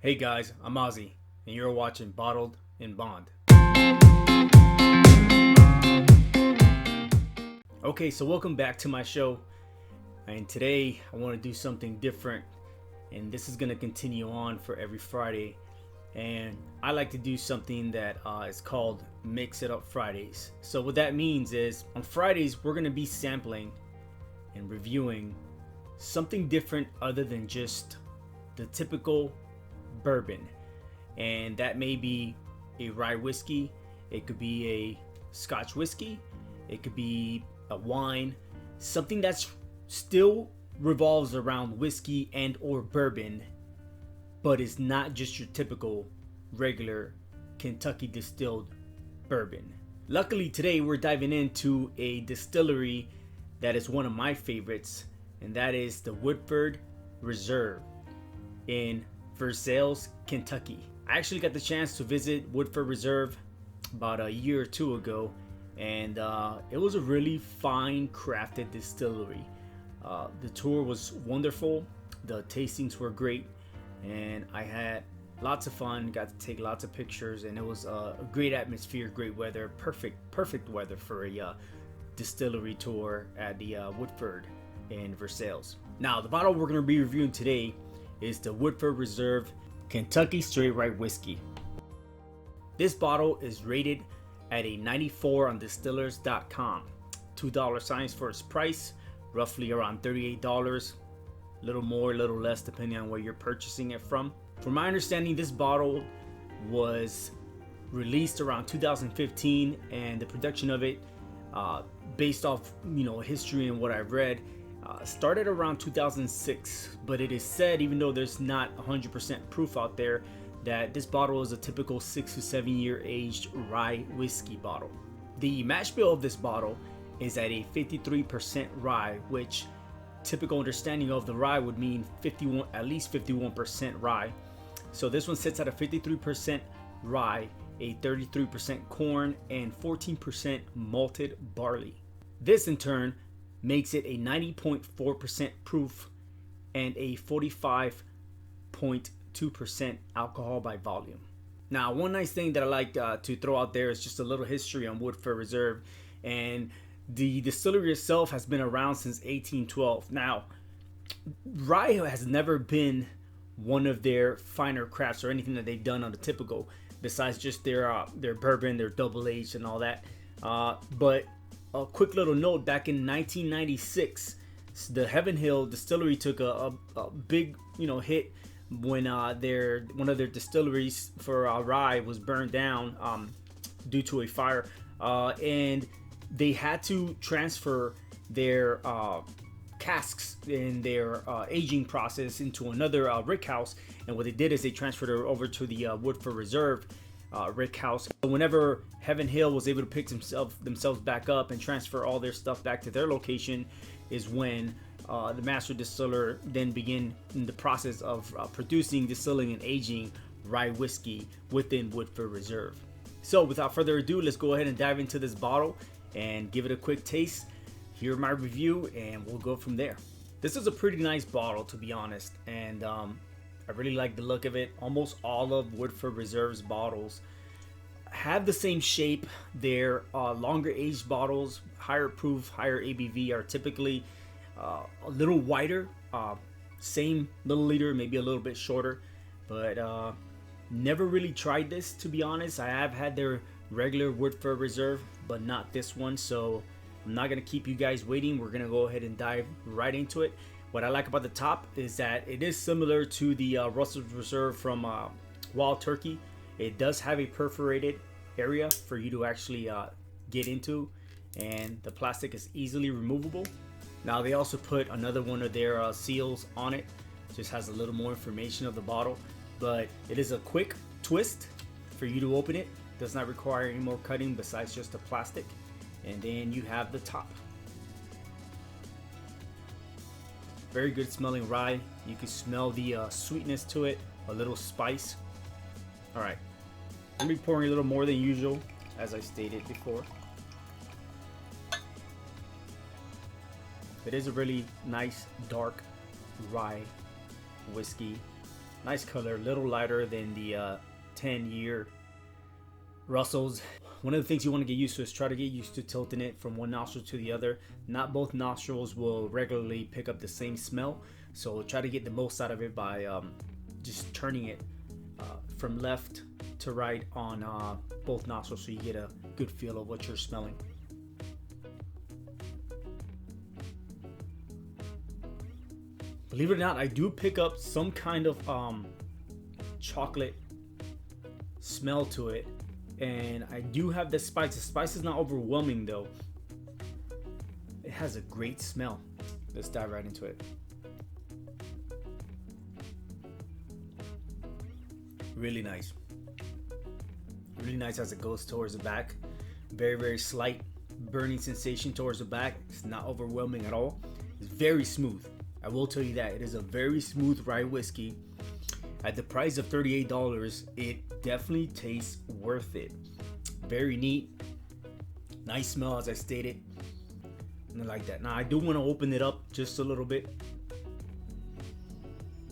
Hey guys, I'm Ozzy, and you're watching Bottled in Bond. Okay, so welcome back to my show, and today I want to do something different, and this is going to continue on for every Friday. And I like to do something that is called Mix It Up Fridays. So what that means is on Fridays we're going to be sampling and reviewing something different other than just the typical bourbon, and that may be a rye whiskey, it could be a Scotch whiskey, it could be a wine, something that's still revolves around whiskey and or bourbon, but is not just your typical regular Kentucky distilled bourbon. Luckily today we're diving into a distillery that is one of my favorites, and that is the Woodford Reserve in Versailles, Kentucky. I actually got the chance to visit Woodford Reserve about a year or two ago, and it was a really fine crafted distillery. The tour was wonderful, the tastings were great, and I had lots of fun, got to take lots of pictures, and it was a great atmosphere, great weather, perfect weather for a distillery tour at the Woodford in Versailles. Now, the bottle we're going to be reviewing today is the Woodford Reserve Kentucky Straight Rye Whiskey. This bottle is rated at a 94 on distillers.com. $2 signs for its price, roughly around $38. A little more, a little less depending on where you're purchasing it from. From my understanding, this bottle was released around 2015, and the production of it, based off history and what I've read, started around 2006, but it is said, even though there's not 100% proof out there, that this bottle is a typical 6 to 7 year aged rye whiskey bottle. The mash bill of this bottle is at a 53% rye, which typical understanding of the rye would mean at least 51% rye. So this one sits at a 53% rye, a 33% corn, and 14% malted barley. This in turn makes it a 90.4% proof and a 45.2% alcohol by volume. Now, one nice thing that I like to throw out there is just a little history on Woodford Reserve, and the distillery itself has been around since 1812. Now, rye has never been one of their finer crafts or anything that they've done on the typical, besides just their bourbon, their double aged and all that. But a quick little note, back in 1996, the Heaven Hill distillery took a big hit when one of their distilleries for rye was burned down due to a fire, and they had to transfer their casks in their aging process into another rick house. And what they did is they transferred it over to the Woodford Reserve rick house. Whenever Heaven Hill was able to pick themselves back up and transfer all their stuff back to their location is when the master distiller then began in the process of producing, distilling, and aging rye whiskey within Woodford Reserve. So without further ado, let's go ahead and dive into this bottle and give it a quick taste. Hear my review and we'll go from there. This is a pretty nice bottle, to be honest, and I really like the look of it. Almost all of Woodford Reserve's bottles have the same shape. Their longer aged bottles, higher proof, higher ABV, are typically a little wider, same milliliter, maybe a little bit shorter, but never really tried this, to be honest. I have had their regular Woodford Reserve, but not this one, so I'm not gonna keep you guys waiting. We're gonna go ahead and dive right into it. What I like about the top is that it is similar to the Russell's Reserve from Wild Turkey. It does have a perforated area for you to actually get into, and the plastic is easily removable. Now they also put another one of their seals on it. Just has a little more information of the bottle, but it is a quick twist for you to open it. Does not require any more cutting besides just the plastic. And then you have the top. Very good smelling rye. You can smell the sweetness to it, a little spice. All right, I'm gonna be pouring a little more than usual, as I stated before. It is a really nice dark rye whiskey. Nice color, a little lighter than the 10-year Russells. One of the things you want to get used to is try to get used to tilting it from one nostril to the other. Not both nostrils will regularly pick up the same smell, so try to get the most out of it by just turning it from left to right on both nostrils, so you get a good feel of what you're smelling. Believe it or not, I do pick up some kind of chocolate smell to it, and I do have the spice. The spice is not overwhelming though. It has a great smell. Let's dive right into it. Really nice. Really nice as it goes towards the back. Very, very slight burning sensation towards the back. It's not overwhelming at all. It's very smooth. I will tell you that. It is a very smooth rye whiskey. At the price of $38, it definitely tastes worth it. Very neat. Nice smell, as I stated. And I like that. Now, I do want to open it up just a little bit,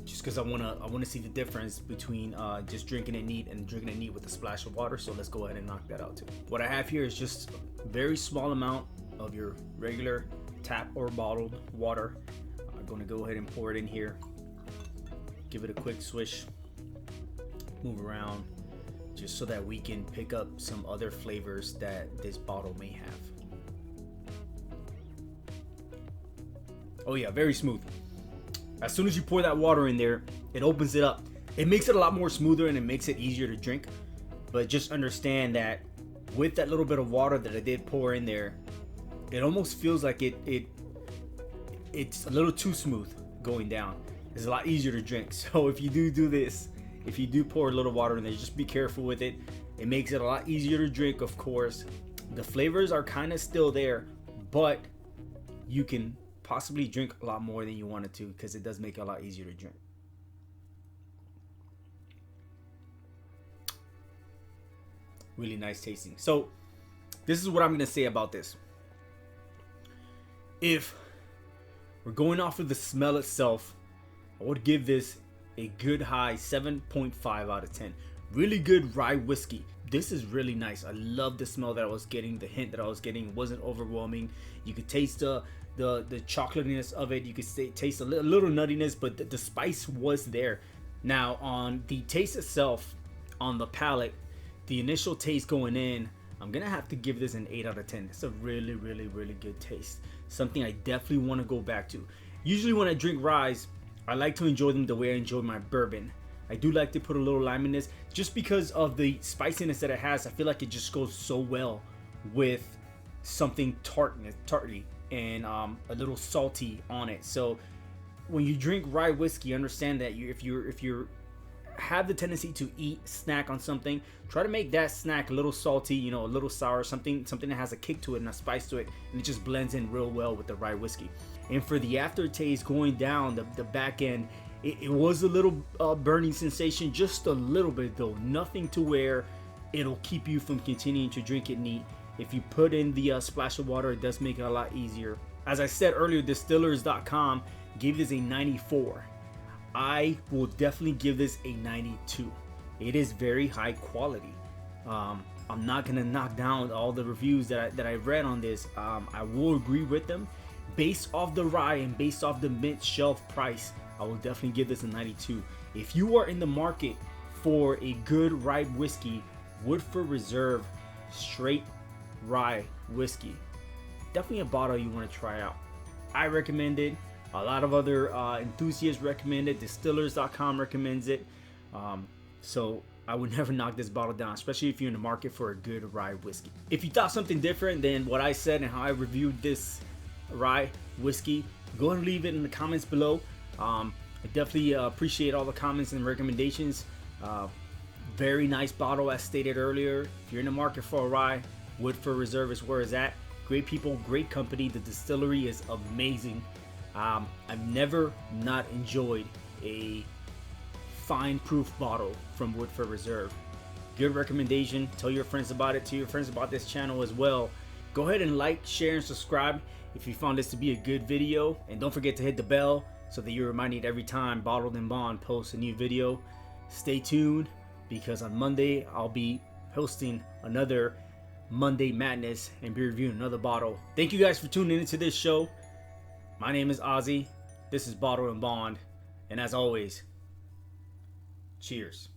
just because I want to see the difference between just drinking it neat and drinking it neat with a splash of water. So let's go ahead and knock that out too. What I have here is just a very small amount of your regular tap or bottled water. I'm going to go ahead and pour it in here. Give it a quick swish, move around, just so that we can pick up some other flavors that this bottle may have. Oh yeah, very smooth. As soon as you pour that water in there, it opens it up. It makes it a lot more smoother and it makes it easier to drink. But just understand that with that little bit of water that I did pour in there, it almost feels like it's a little too smooth going down. It's a lot easier to drink. So if you do this, if you do pour a little water in there, just be careful with it. It makes it a lot easier to drink, of course. The flavors are kind of still there, but you can possibly drink a lot more than you wanted to, because it does make it a lot easier to drink. Really nice tasting. So this is what I'm going to say about this. If we're going off of the smell itself, I would give this a good high 7.5 out of 10. Really good rye whiskey. This is really nice. I love the smell that I was getting. The hint that I was getting wasn't overwhelming. You could taste the chocolatiness of it. You could taste a little nuttiness, but the spice was there. Now on the taste itself, on the palate, the initial taste going in, I'm gonna have to give this an 8 out of 10. It's a really, really, really good taste. Something I definitely want to go back to. Usually when I drink ryes, I like to enjoy them the way I enjoy my bourbon. I do like to put a little lime in this, just because of the spiciness that it has. I feel like it just goes so well with something tarty and a little salty on it. So when you drink rye whiskey, understand that if you have the tendency to snack on something, try to make that snack a little salty, a little sour, something that has a kick to it and a spice to it, and it just blends in real well with the rye whiskey. And for the aftertaste going down the back end, it was a little burning sensation, just a little bit though, nothing to where it'll keep you from continuing to drink it neat. If you put in the splash of water, it does make it a lot easier. As I said earlier, distillers.com gave this a 94. I will definitely give this a 92. It is very high quality. I'm not gonna knock down all the reviews that I read on this. I will agree with them. Based off the rye and based off the mint shelf price, I will definitely give this a 92. If you are in the market for a good rye whiskey, Woodford Reserve Straight Rye Whiskey, definitely a bottle you want to try out. I recommend it. A lot of other enthusiasts recommend it. Distillers.com recommends it. So I would never knock this bottle down, especially if you're in the market for a good rye whiskey. If you thought something different than what I said and how I reviewed this rye whiskey, go ahead and leave it in the comments below. I definitely appreciate all the comments and recommendations. Very nice bottle, as stated earlier. If you're in the market for a rye, Woodford Reserve is where it's at. Great people, great company. The distillery is amazing. I've never not enjoyed a fine proof bottle from Woodford Reserve. Good recommendation. Tell your friends about it. Tell your friends about this channel as well. Go ahead and like, share, and subscribe if you found this to be a good video. And don't forget to hit the bell so that you're reminded every time Bottled and Bond posts a new video. Stay tuned, because on Monday I'll be hosting another Monday Madness and be reviewing another bottle. Thank you guys for tuning into this show. My name is Ozzy. This is Bottled and Bond. And as always, cheers.